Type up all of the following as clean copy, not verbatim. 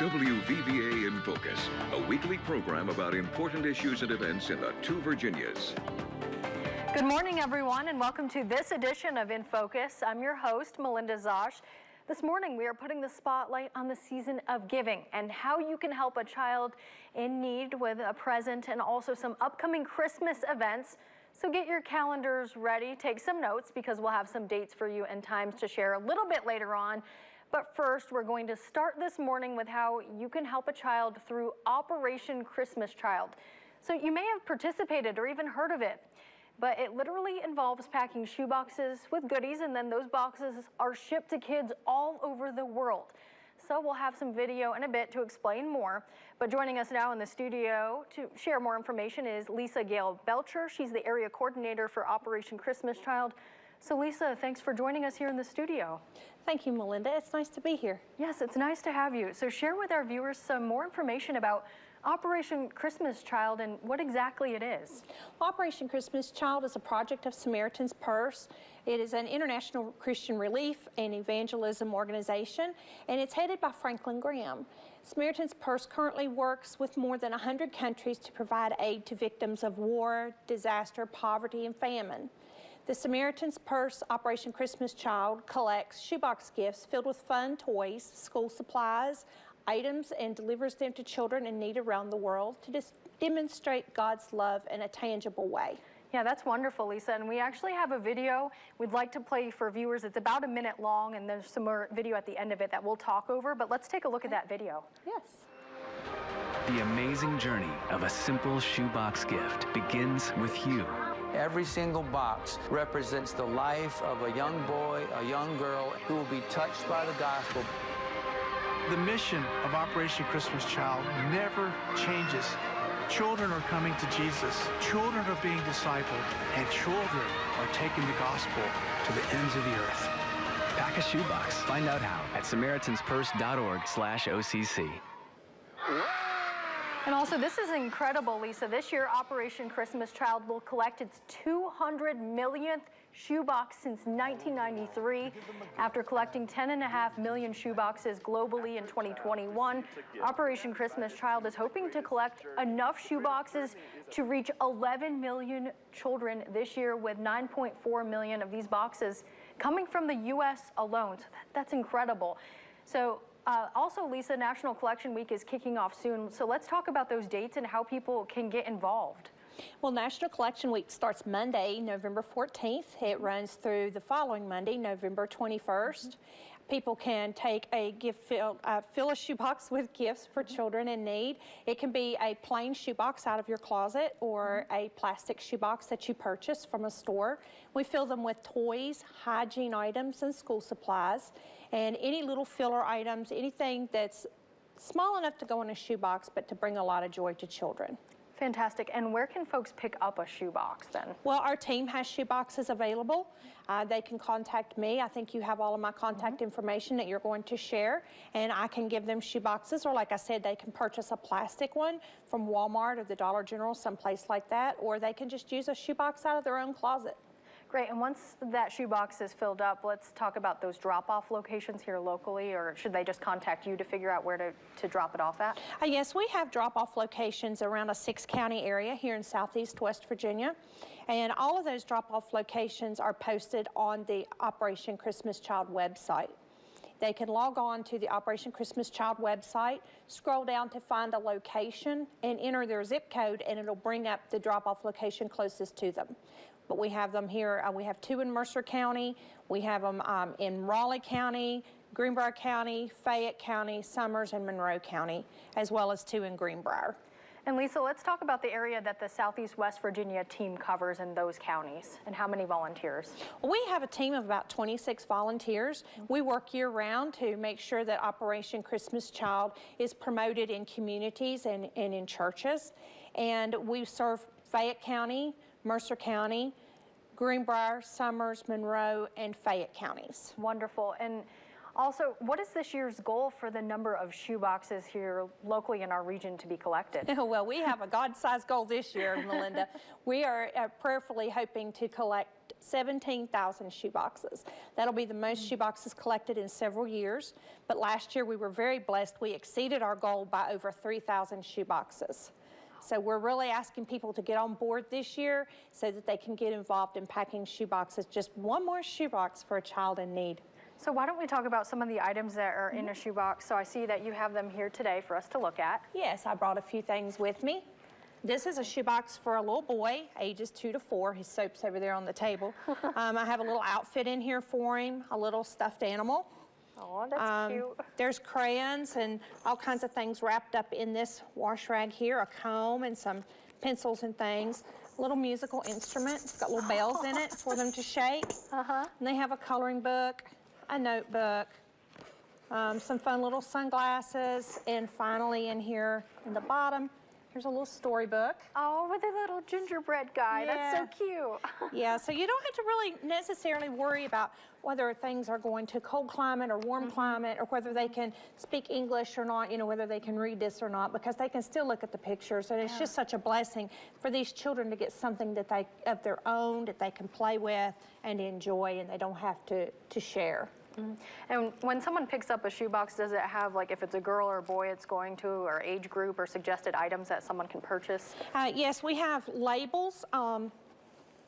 WVVA in Focus, a weekly program about important issues and events in the two Virginias. Good morning, everyone, and welcome to this edition of In Focus. I'm your host, Melinda Zosh. This morning, we are putting the spotlight on the season of giving and how you can help a child in need with a present and also some upcoming Christmas events. So get your calendars ready, take some notes because we'll have some dates for you and times to share a little bit later on. But first, we're going to start this morning with how you can help a child through Operation Christmas Child. So you may have participated or even heard of it, but it literally involves packing shoe boxes with goodies, and then those boxes are shipped to kids all over the world. So we'll have some video in a bit to explain more. But joining us now in the studio to share more information is Lisa Gale Belcher. She's the area coordinator for Operation Christmas Child. So Lisa, thanks for joining us here in the studio. Thank you, Melinda. It's nice to be here. Yes, it's nice to have you. So share with our viewers some more information about Operation Christmas Child and what exactly it is. Operation Christmas Child is a project of Samaritan's Purse. It is an international Christian relief and evangelism organization, and it's headed by Franklin Graham. Samaritan's Purse currently works with more than 100 countries to provide aid to victims of war, disaster, poverty, and famine. The Samaritan's Purse Operation Christmas Child collects shoebox gifts filled with fun toys, school supplies, items, and delivers them to children in need around the world to demonstrate God's love in a tangible way. Yeah, that's wonderful, Lisa. And we actually have a video we'd like to play for viewers. It's about a minute long, and there's some more video at the end of it that we'll talk over. But let's take a look at that video. Yes. The amazing journey of a simple shoebox gift begins with you. Every single box represents the life of a young boy, a young girl who will be touched by the gospel. The mission of Operation Christmas Child never changes. Children are coming to Jesus. Children are being discipled, and children are taking the gospel to the ends of the earth. Pack a shoebox. Find out how at SamaritansPurse.org/OCC. And also, this is incredible, Lisa. This year, Operation Christmas Child will collect its 200 millionth shoebox since 1993. After collecting 10.5 million shoeboxes globally in 2021, Operation Christmas Child is hoping to collect enough shoeboxes to reach 11 million children this year, with 9.4 million of these boxes coming from the U.S. alone. So that's incredible. So also, Lisa, National Collection Week is kicking off soon. So let's talk about those dates and how people can get involved. Well, National Collection Week starts Monday, November 14th. It runs through the following Monday, November 21st. People can take a fill a shoebox with gifts for children in need. It can be a plain shoebox out of your closet or a plastic shoebox that you purchase from a store. We fill them with toys, hygiene items, and school supplies, and any little filler items, anything that's small enough to go in a shoebox but to bring a lot of joy to children. Fantastic. And where can folks pick up a shoebox then? Well, our team has shoeboxes available. They can contact me. I think you have all of my contact information that you're going to share, and I can give them shoeboxes, or like I said, they can purchase a plastic one from Walmart or the Dollar General, someplace like that, or they can just use a shoebox out of their own closet. Great. And once that shoebox is filled up, let's talk about those drop-off locations here locally, or should they just contact you to figure out where to drop it off at? Yes, we have drop-off locations around a 6-county area here in southeast West Virginia, and all of those drop-off locations are posted on the Operation Christmas Child website. They can log on to the Operation Christmas Child website, scroll down to find a location, and enter their zip code, and it'll bring up the drop-off location closest to them. But we have them here. We have 2 in Mercer County. We have them in Raleigh County, Greenbrier County, Fayette County, Summers, and Monroe County, as well as 2 in Greenbrier. And Lisa, let's talk about the area that the Southeast West Virginia team covers in those counties and how many volunteers. We have a team of about 26 volunteers. We work year-round to make sure that Operation Christmas Child is promoted in communities and in churches. And we serve Fayette County, Mercer County, Greenbrier, Summers, Monroe, and Fayette counties. Wonderful. And also, what is this year's goal for the number of shoeboxes here locally in our region to be collected? Well, we have a God-sized goal this year, Melinda. We are prayerfully hoping to collect 17,000 shoeboxes. That'll be the most shoeboxes collected in several years, but last year we were very blessed. We exceeded our goal by over 3,000 shoeboxes. So we're really asking people to get on board this year so that they can get involved in packing shoeboxes. Just one more shoebox for a child in need. So why don't we talk about some of the items that are in a shoebox? So I see that you have them here today for us to look at. Yes, I brought a few things with me. This is a shoebox for a little boy, ages 2 to 4. His soap's over there on the table. I have a little outfit in here for him, a little stuffed animal. Oh, that's cute. There's crayons and all kinds of things wrapped up in this wash rag here, a comb and some pencils and things. A little musical instrument. It's got little bells in it for them to shake. And they have a coloring book, a notebook, some fun little sunglasses, and finally in here in the bottom, here's a little storybook. Oh, with a little gingerbread guy. That's so cute. Yeah, so you don't have to really necessarily worry about whether things are going to cold climate or warm climate, or whether they can speak English or not, you know, whether they can read this or not, because they can still look at the pictures. And it's just such a blessing for these children to get something that they, of their own, that they can play with and enjoy, and they don't have to share. And when someone picks up a shoebox, does it have, like, if it's a girl or a boy it's going to, or age group, or suggested items that someone can purchase? Yes, we have labels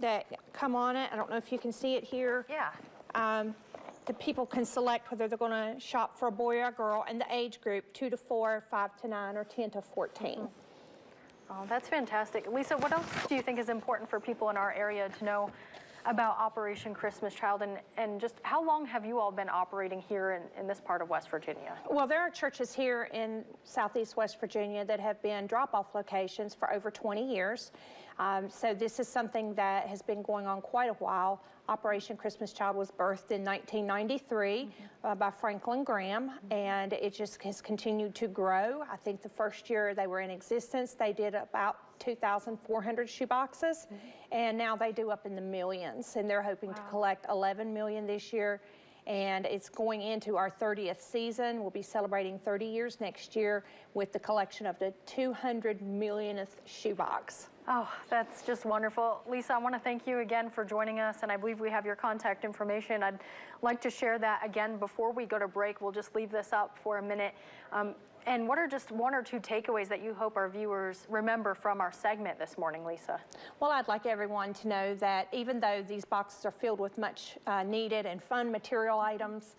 that come on it. I don't know if you can see it here. Yeah. The people can select whether they're going to shop for a boy or a girl, and the age group, 2 to 4, 5 to 9, or 10 to 14. Oh, that's fantastic. Lisa, what else do you think is important for people in our area to know about Operation Christmas Child, and just how long have you all been operating here in this part of West Virginia? Well, there are churches here in Southeast West Virginia that have been drop-off locations for over 20 years. So this is something that has been going on quite a while. Operation Christmas Child was birthed in 1993 by Franklin Graham, and it just has continued to grow. I think the first year they were in existence, they did about 2,400 shoeboxes, and now they do up in the millions, and they're hoping to collect 11 million this year. And it's going into our 30th season. We'll be celebrating 30 years next year with the collection of the 200 millionth shoebox. Oh, that's just wonderful. Lisa, I want to thank you again for joining us, and I believe we have your contact information. I'd like to share that again before we go to break. We'll just leave this up for a minute. And what are just one or two takeaways that you hope our viewers remember from our segment this morning, Lisa? Well, I'd like everyone to know that even though these boxes are filled with much needed and fun material items,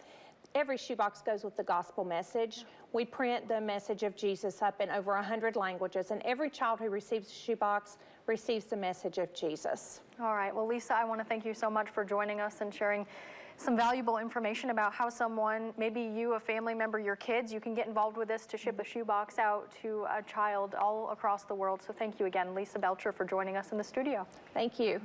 every shoebox goes with the gospel message. We print the message of Jesus up in over 100 languages, and every child who receives a shoebox receives the message of Jesus. All right. Well, Lisa, I want to thank you so much for joining us and sharing some valuable information about how someone, maybe you, a family member, your kids, you can get involved with this to ship a shoebox out to a child all across the world. So thank you again, Lisa Belcher, for joining us in the studio. Thank you.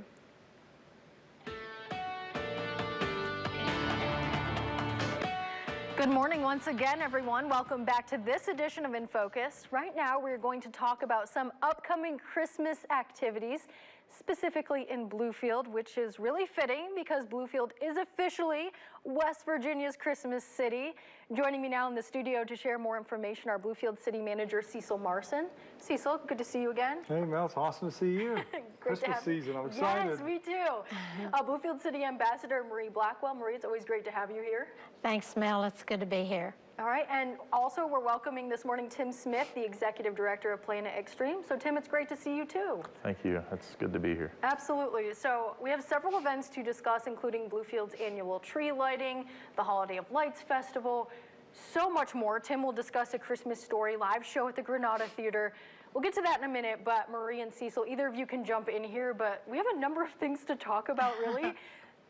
Good morning once again, everyone. Welcome back to this edition of In Focus. Right now, we're going to talk about some upcoming Christmas activities, specifically in Bluefield, which is really fitting because Bluefield is officially West Virginia's Christmas city. Joining me now in the studio to share more information, our Bluefield City Manager, Cecil Marson. Cecil, good to see you again. Hey, Mel, it's awesome to see you. Christmas season, I'm excited. Yes, me too. Bluefield City Ambassador Marie Blackwell. Marie, it's always great to have you here. Thanks, Mel. It's good to be here. All right, and also we're welcoming this morning Tim Smith, the Executive Director of Planet Extreme. So Tim, it's great to see you too. Thank you. It's good to be here. Absolutely. So we have several events to discuss, including Bluefield's annual tree lighting, the Holiday of Lights Festival, so much more. Tim will discuss a Christmas Story live show at the Granada Theater. We'll get to that in a minute, but Marie and Cecil, either of you can jump in here, but we have a number of things to talk about, really.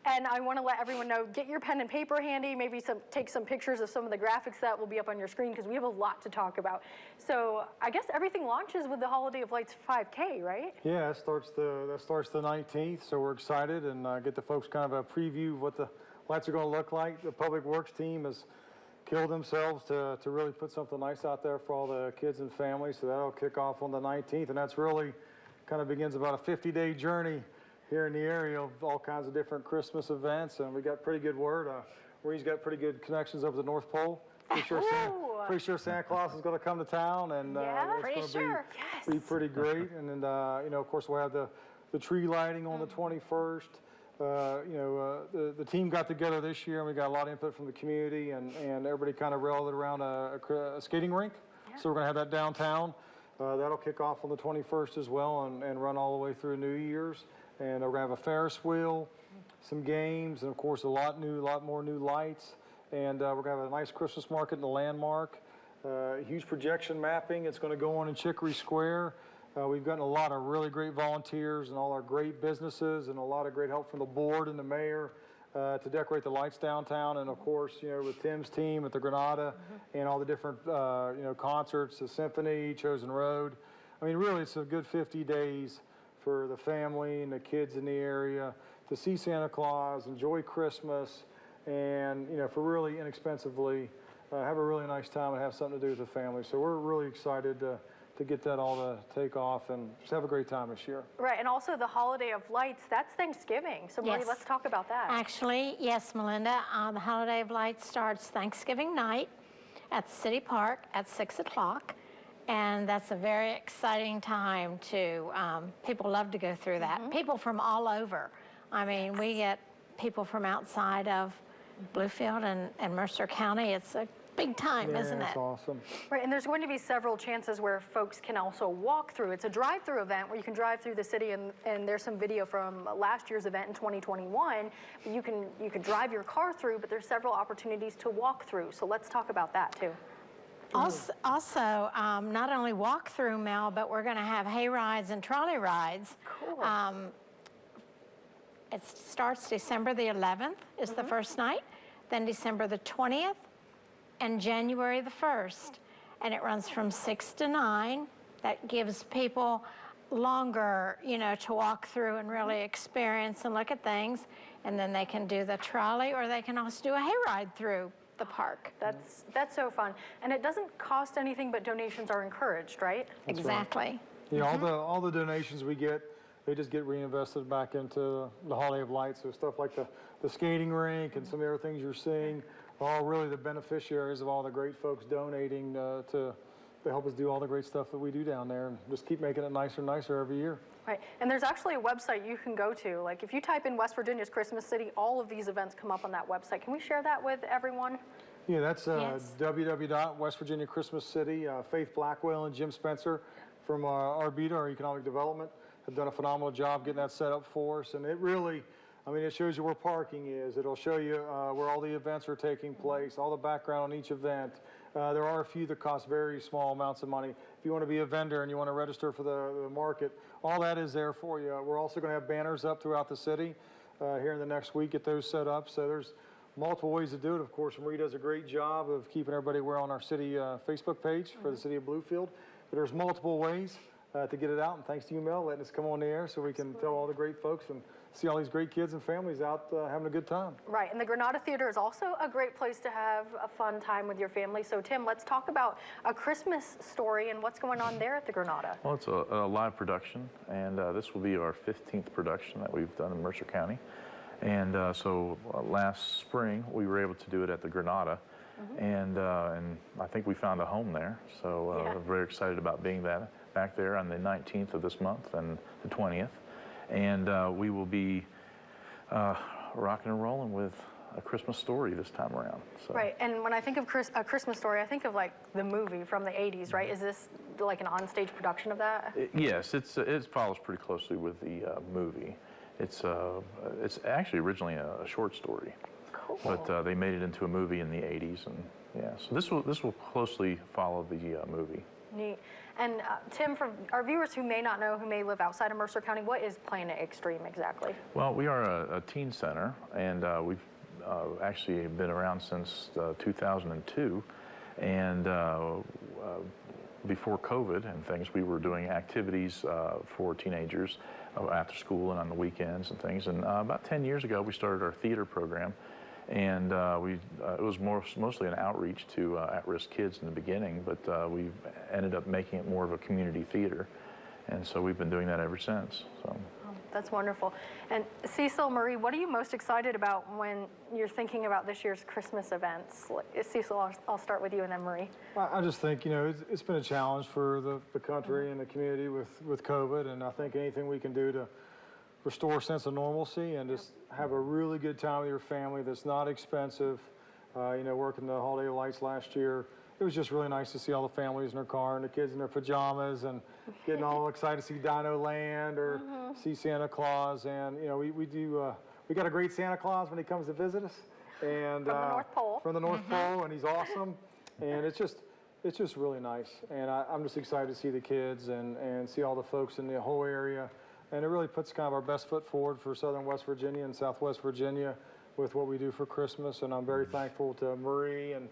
And I want to let everyone know, get your pen and paper handy, maybe take some pictures of some of the graphics that will be up on your screen, because we have a lot to talk about. So I guess everything launches with the Holiday of Lights 5K, right? Yeah, that starts the 19th, so we're excited and get the folks kind of a preview of what the lights are going to look like. The Public Works team has killed themselves to really put something nice out there for all the kids and families, so that'll kick off on the 19th, and that's really kind of begins about a 50-day journey here in the area of all kinds of different Christmas events, and we got pretty good word. Marie's got pretty good connections over the North Pole. Pretty sure Santa Claus is going to come to town, and it's going to be pretty great. And then, you know, of course, we'll have the tree lighting on the 21st. The team got together this year, and we got a lot of input from the community, and everybody kind of rallied around a skating rink. Yeah. So we're going to have that downtown. That'll kick off on the 21st as well, and run all the way through New Year's. And we're going to have a Ferris wheel, some games, and of course a lot more new lights. And we're going to have a nice Christmas market in the Landmark. Huge projection mapping. It's going to go on in Chicory Square. We've gotten a lot of really great volunteers and all our great businesses and a lot of great help from the board and the mayor to decorate the lights downtown. And of course, with Tim's team at the Granada and all the different, concerts, the symphony, Chosen Road. I mean, really, it's a good 50 days for the family and the kids in the area to see Santa Claus, enjoy Christmas, and, for really inexpensively, have a really nice time and have something to do with the family. So we're really excited to get that all to take off and just have a great time this year. Right, and also the Holiday of Lights, that's Thanksgiving. So Marie, let's talk about that. Actually, yes, Melinda, the Holiday of Lights starts Thanksgiving night at the City Park at 6 o'clock. And that's a very exciting time to, people love to go through that. People from all over. I mean, we get people from outside of Bluefield and Mercer County. It's a big time, isn't it? It's awesome. Right, and there's going to be several chances where folks can also walk through. It's a drive-through event where you can drive through the city, and there's some video from last year's event in 2021. You can drive your car through, but there's several opportunities to walk through. So let's talk about that too. Also, not only walk through, Mel, but we're going to have hay rides and trolley rides. Cool. It starts December the 11th is the first night, then December the 20th, and January the 1st. And it runs from 6 to 9. That gives people longer, to walk through and really experience and look at things. And then they can do the trolley, or they can also do a hayride through the park. That's so fun. And it doesn't cost anything, but donations are encouraged, right? That's exactly. Right. All the donations we get, they just get reinvested back into the Holiday of Lights. So stuff like the skating rink and some of the other things you're seeing are all really the beneficiaries of all the great folks donating to help us do all the great stuff that we do down there, and just keep making it nicer and nicer every year. Right, and there's actually a website you can go to. Like if you type in West Virginia's Christmas City, all of these events come up on that website. Can we share that with everyone? Yeah, that's www.West Virginia Christmas City. Faith Blackwell and Jim Spencer from Arbita, our economic development, have done a phenomenal job getting that set up for us. And it really, it shows you where parking is. It'll show you where all the events are taking place, all the background on each event. There are a few that cost very small amounts of money. If you want to be a vendor and you want to register for the market, all that is there for you. We're also going to have banners up throughout the city here in the next week, get those set up. So there's multiple ways to do it. Of course, Marie does a great job of keeping everybody aware on our city Facebook page for the city of Bluefield. But there's multiple ways to get it out, and thanks to you, Mel, letting us come on the air so we can tell all the great folks and see all these great kids and families out having a good time. Right, and the Granada Theater is also a great place to have a fun time with your family. So Tim, let's talk about A Christmas Story and what's going on there at the Granada. Well, it's a live production, and this will be our 15th production that we've done in Mercer County. And so last spring, we were able to do it at the Granada, and I think we found a home there. So we're very excited about being back there on the 19th of this month and the 20th. And we will be rocking and rolling with A Christmas Story this time around. So. Right, and when I think of A Christmas Story, I think of like the movie from the 80s, right? Is this like an onstage production of that? Yes, it follows pretty closely with the movie. It's actually originally a short story, but they made it into a movie in the 80s, and so this will closely follow the movie. Neat. And Tim, for our viewers who may not know, who may live outside of Mercer County, what is Planet Extreme exactly? Well, we are a teen center, and we've actually been around since 2002, and before COVID and things, we were doing activities for teenagers after school and on the weekends and things. And about 10 years ago, we started our theater program, and it was mostly an outreach to at-risk kids in the beginning, but we ended up making it more of a community theater, and so we've been doing that ever since. So. That's wonderful. And Cecil, Marie, what are you most excited about when you're thinking about this year's Christmas events? Cecil, I'll start with you, and then Marie. I just think, it's been a challenge for the country and the community with COVID, and I think anything we can do to restore a sense of normalcy and just have a really good time with your family that's not expensive. You know, working the Holiday of Lights last year, it was just really nice to see all the families in their car and the kids in their pajamas and getting all excited to see Dino Land or see Santa Claus. And, you know, we got a great Santa Claus when he comes to visit us. And from the North Pole. From the North Pole, and he's awesome. And it's just really nice. And I'm just excited to see the kids and see all the folks in the whole area. And it really puts kind of our best foot forward for Southern West Virginia and Southwest Virginia with what we do for Christmas. And I'm very thankful to Marie and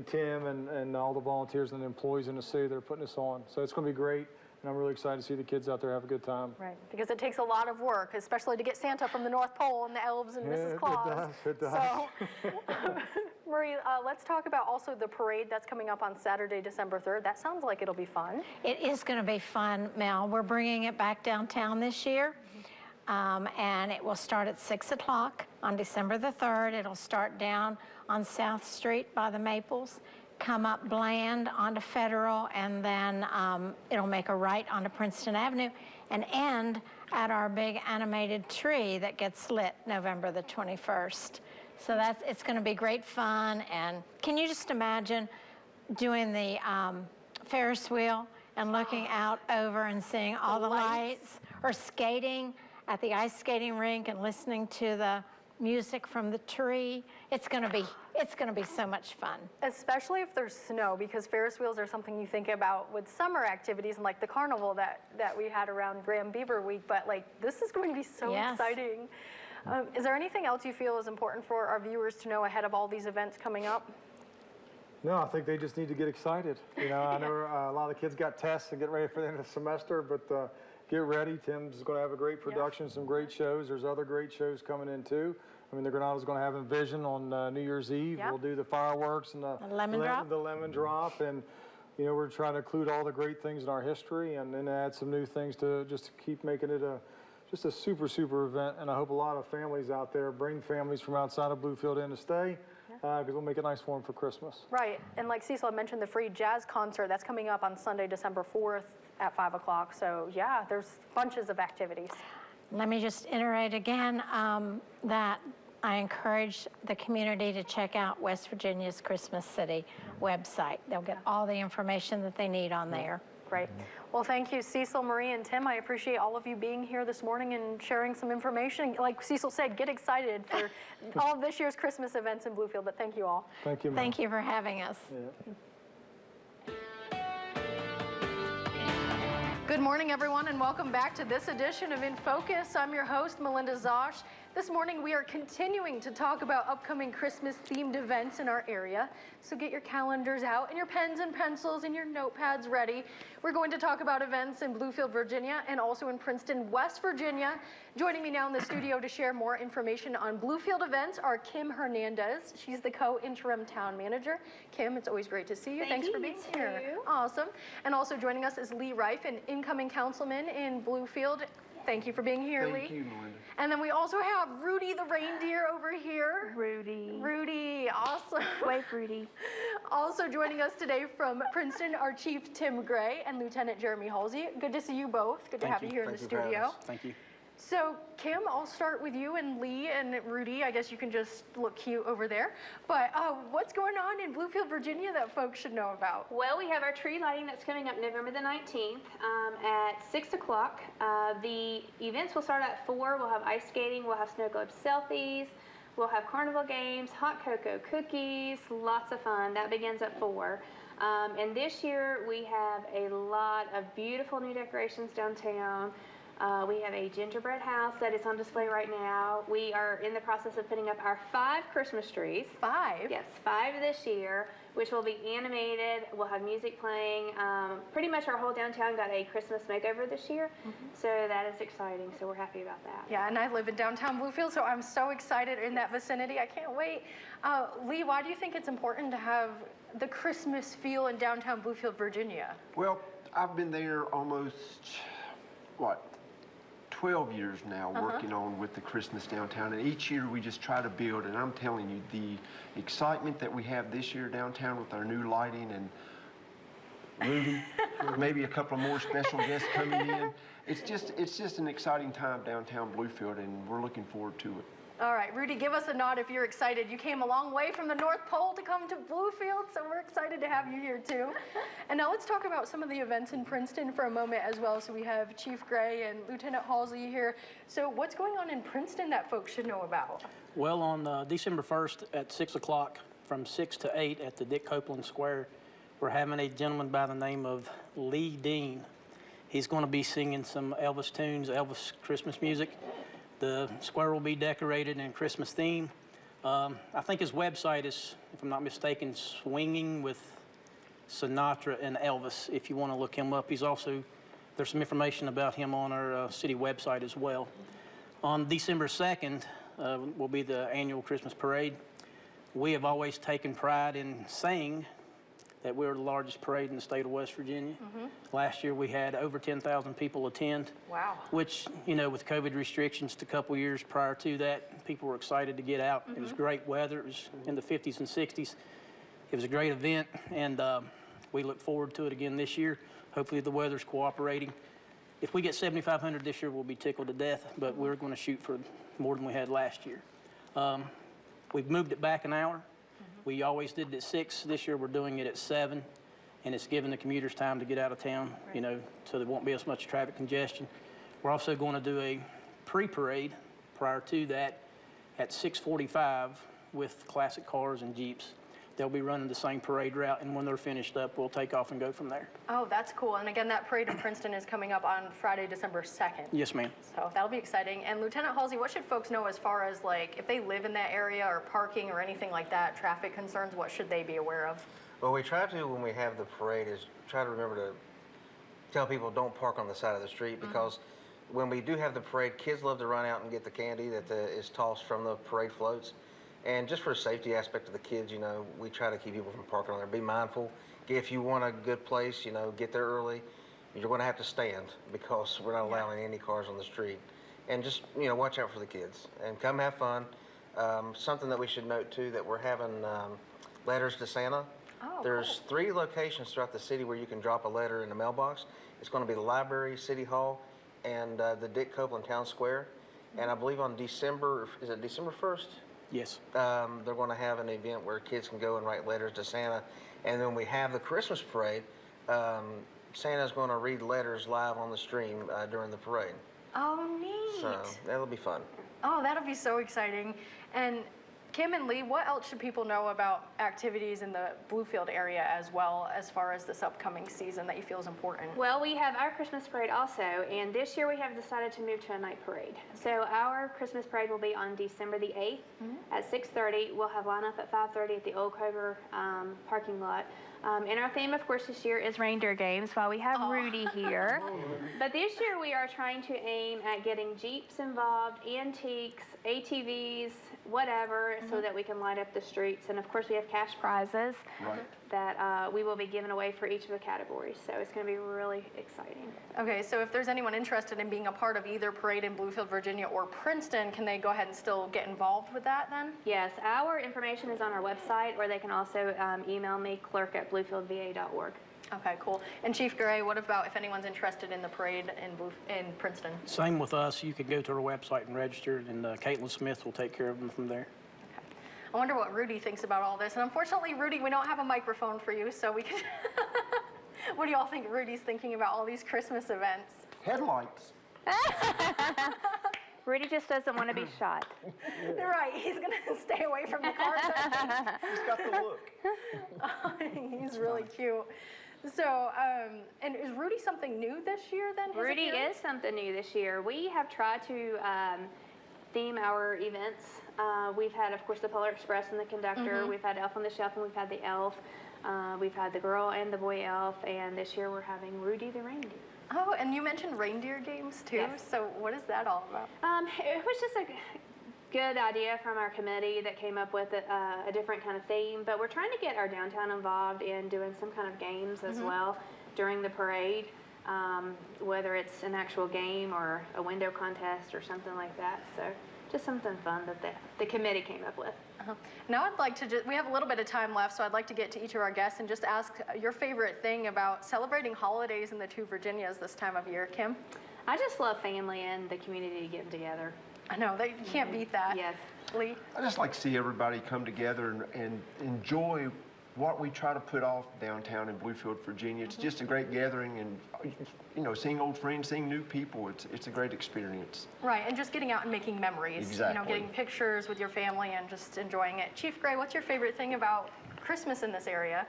Tim and all the volunteers and the employees in the city that are putting this on. So it's going to be great. And I'm really excited to see the kids out there have a good time. Right, because it takes a lot of work, especially to get Santa from the North Pole and the elves and Mrs. Claus. It does. So, Marie, let's talk about also the parade that's coming up on Saturday, December 3rd. That sounds like it'll be fun. It is going to be fun, Mel. We're bringing it back downtown this year, and it will start at 6 o'clock on December the 3rd. It'll start down on South Street by the Maples, come up Bland onto Federal, and then it'll make a right onto Princeton Avenue and end at our big animated tree that gets lit November the 21st. So it's going to be great fun. And can you just imagine doing the Ferris wheel and looking out over and seeing all the lights, or skating at the ice skating rink and listening to the music from the tree? It's going to be so much fun. Especially if there's snow, because Ferris wheels are something you think about with summer activities and like the carnival that we had around Graham Beaver Week, but like this is going to be so exciting. Is there anything else you feel is important for our viewers to know ahead of all these events coming up? No, I think they just need to get excited. You know, I know a lot of the kids got tests and get ready for the end of the semester, but get ready. Tim's going to have a great production, some great shows. There's other great shows coming in too. I mean, the Granada's going to have Envision on New Year's Eve. We'll do the fireworks and the lemon drop, and you know, we're trying to include all the great things in our history, and then add some new things to just keep making it just a super event. And I hope a lot of families out there bring families from outside of Bluefield in to stay, because we'll make it nice for them for Christmas. Right, and like Cecil had mentioned, the free jazz concert that's coming up on Sunday, December 4th at 5 o'clock. So yeah, there's bunches of activities. Let me just iterate again that I encourage the community to check out West Virginia's Christmas City website. They'll get all the information that they need on there. Great. Well, thank you, Cecil, Marie, and Tim. I appreciate all of you being here this morning and sharing some information. Like Cecil said, get excited for all of this year's Christmas events in Bluefield, but thank you all. Thank you, Mom. Thank you for having us. Good morning, everyone, and welcome back to this edition of In Focus. I'm your host, Melinda Zosh. This morning, we are continuing to talk about upcoming Christmas-themed events in our area. So get your calendars out and your pens and pencils and your notepads ready. We're going to talk about events in Bluefield, Virginia, and also in Princeton, West Virginia. Joining me now in the studio to share more information on Bluefield events are Kim Hernandez. She's the co-interim town manager. Kim, it's always great to see you. Thanks for being here. Awesome. And also joining us is Lee Reif, an incoming councilman in Bluefield. Thank you for being here, Lee. Thank you, Melinda. And then we also have Rudy the reindeer over here. Rudy, awesome. Wave, Rudy. Also joining us today from Princeton, our Chief Tim Gray and Lieutenant Jeremy Halsey. Good to see you both. Good to have you here in the studio. Thank you. So, Kim, I'll start with you, and Lee and Rudy, I guess you can just look cute over there. But what's going on in Bluefield, Virginia that folks should know about? Well, we have our tree lighting that's coming up November the 19th at 6 o'clock. The events will start at 4. We'll have ice skating, we'll have snow globe selfies, we'll have carnival games, hot cocoa cookies, lots of fun. That begins at 4. And this year, we have a lot of beautiful new decorations downtown. We have a gingerbread house that is on display right now. We are in the process of putting up our 5 Christmas trees. 5? Yes, 5 this year, which will be animated. We'll have music playing. Pretty much our whole downtown got a Christmas makeover this year, so that is exciting. So we're happy about that. Yeah, and I live in downtown Bluefield, so I'm so excited in that vicinity. I can't wait. Lee, why do you think it's important to have the Christmas feel in downtown Bluefield, Virginia? Well, I've been there almost, 12 years now working on with the Christmas downtown, and each year we just try to build, and I'm telling you, the excitement that we have this year downtown with our new lighting, and Rudy, maybe a couple of more special guests coming in. It's just an exciting time downtown Bluefield, and we're looking forward to it. All right, Rudy, give us a nod if you're excited. You came a long way from the North Pole to come to Bluefield, so we're excited to have you here too. And now let's talk about some of the events in Princeton for a moment as well. So we have Chief Gray and Lieutenant Halsey here. So what's going on in Princeton that folks should know about? Well, on December 1st at 6 o'clock, from 6 to 8 at the Dick Copeland Square, we're having a gentleman by the name of Lee Dean. He's going to be singing some Elvis tunes, Elvis Christmas music. The square will be decorated in Christmas theme. I think his website is, if I'm not mistaken, Swinging with Sinatra and Elvis, if you want to look him up. He's also, there's some information about him on our city website as well. On December 2nd will be the annual Christmas parade. We have always taken pride in saying that we're the largest parade in the state of West Virginia. Last year we had over 10,000 people attend. Wow. Which, you know, with COVID restrictions a couple years prior to that, people were excited to get out. It was great weather. It was in the 50s and 60s. It was a great event, and we look forward to it again this year. Hopefully the weather's cooperating. If we get 7,500 this year, we'll be tickled to death, but we're going to shoot for more than we had last year. We've moved it back an hour. We always did it at 6. This year we're doing it at 7, and it's giving the commuters time to get out of town, you know, so there won't be as much traffic congestion. We're also going to do a pre-parade prior to that at 6:45 with classic cars and Jeeps. They'll be running the same parade route, and when they're finished up, we'll take off and go from there. Oh, that's cool. And again, that parade in Princeton is coming up on Friday, December 2nd. Yes, ma'am. So that'll be exciting. And Lieutenant Halsey, what should folks know as far as like if they live in that area or parking or anything like that, traffic concerns, what should they be aware of? Well, we try to, when we have the parade, is try to remember to tell people don't park on the side of the street, because when we do have the parade, kids love to run out and get the candy that is tossed from the parade floats. And just for a safety aspect of the kids, you know, we try to keep people from parking on there. Be mindful. If you want a good place, you know, get there early. You're going to have to stand because we're not allowing any cars on the street. And just, you know, watch out for the kids and come have fun. Something that we should note too, that we're having letters to Santa. Oh, There's 3 locations throughout the city where you can drop a letter in the mailbox. It's going to be the library, City Hall, and the Dick Copeland Town Square. And I believe on December, is it December 1st? Yes. They're going to have an event where kids can go and write letters to Santa. And then we have the Christmas parade. Santa's going to read letters live on the stream during the parade. Oh, neat. So that'll be fun. Oh, that'll be so exciting. And Kim and Lee, what else should people know about activities in the Bluefield area as well as far as this upcoming season that you feel is important? Well, we have our Christmas parade also, and this year we have decided to move to a night parade. So our Christmas parade will be on December the 8th at 6:30. We'll have lineup at 5:30 at the Old Cover parking lot. And our theme, of course, this year is reindeer games while we have Rudy here. But this year we are trying to aim at getting Jeeps involved, antiques, ATVs, whatever, so that we can light up the streets. And of course we have cash prizes that we will be giving away for each of the categories. So it's going to be really exciting. Okay, so if there's anyone interested in being a part of either parade in Bluefield, Virginia or Princeton, can they go ahead and still get involved with that then? Yes, our information is on our website, or they can also email me, clerk@bluefieldva.org. Okay, cool. And Chief Gray, what about if anyone's interested in the parade in Princeton? Same with us. You can go to our website and register, and Caitlin Smith will take care of them from there. I wonder what Rudy thinks about all this. And unfortunately, Rudy, we don't have a microphone for you, so we can... What do y'all think Rudy's thinking about all these Christmas events? Headlights. Rudy just doesn't want to be shot. You're right. He's going to stay away from the cars. He's got the look. He's really cute. So, and is Rudy something new this year then? Rudy is something new this year. We have tried to theme our events. We've had, of course, the Polar Express and the conductor. We've had Elf on the Shelf, and we've had the Elf. We've had the girl and the boy elf, and this year we're having Rudy the reindeer. Oh, and you mentioned reindeer games too. Yes. So what is that all about? It was just a good idea from our committee that came up with a different kind of theme, but we're trying to get our downtown involved in doing some kind of games as well during the parade, whether it's an actual game or a window contest or something like that. So just something fun that the committee came up with. Now I'd like to we have a little bit of time left, so I'd like to get to each of our guests and just ask your favorite thing about celebrating holidays in the two Virginias this time of year. Kim? I just love family and the community getting together. I know, you can't beat that. Yes. Lee? I just like to see everybody come together and enjoy what we try to put off downtown in Bluefield, Virginia. It's just a great gathering, and you know, seeing old friends, seeing new people. It's a great experience. Right, and just getting out and making memories. Exactly. You know, getting pictures with your family and just enjoying it. Chief Gray, what's your favorite thing about Christmas in this area?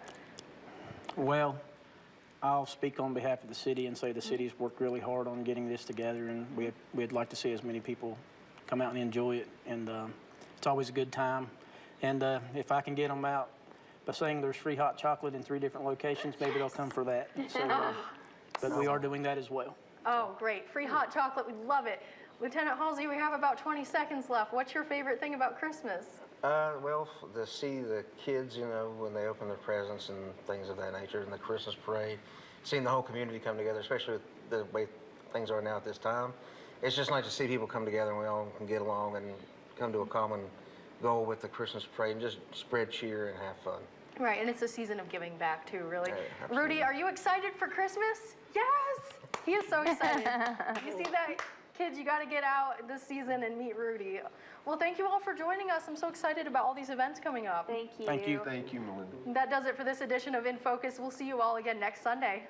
Well, I'll speak on behalf of the city and say the city's worked really hard on getting this together, and we'd like to see as many people come out and enjoy it. And it's always a good time. And if I can get them out by saying there's free hot chocolate in 3 different locations, maybe they'll come for that. So, but we are doing that as well. Oh, great. Free hot chocolate. We love it. Lieutenant Halsey, we have about 20 seconds left. What's your favorite thing about Christmas? Well, to see the kids, you know, when they open their presents and things of that nature, and the Christmas parade, seeing the whole community come together, especially with the way things are now at this time. It's just nice to see people come together and we all can get along and come to a common goal with the Christmas parade and just spread cheer and have fun. Right, and it's a season of giving back too, really. Right, Rudy, are you excited for Christmas? Yes! He is so excited. You see that? Kids, you got to get out this season and meet Rudy. Well, thank you all for joining us. I'm so excited about all these events coming up. Thank you. Thank you. Thank you, Melinda. That does it for this edition of In Focus. We'll see you all again next Sunday.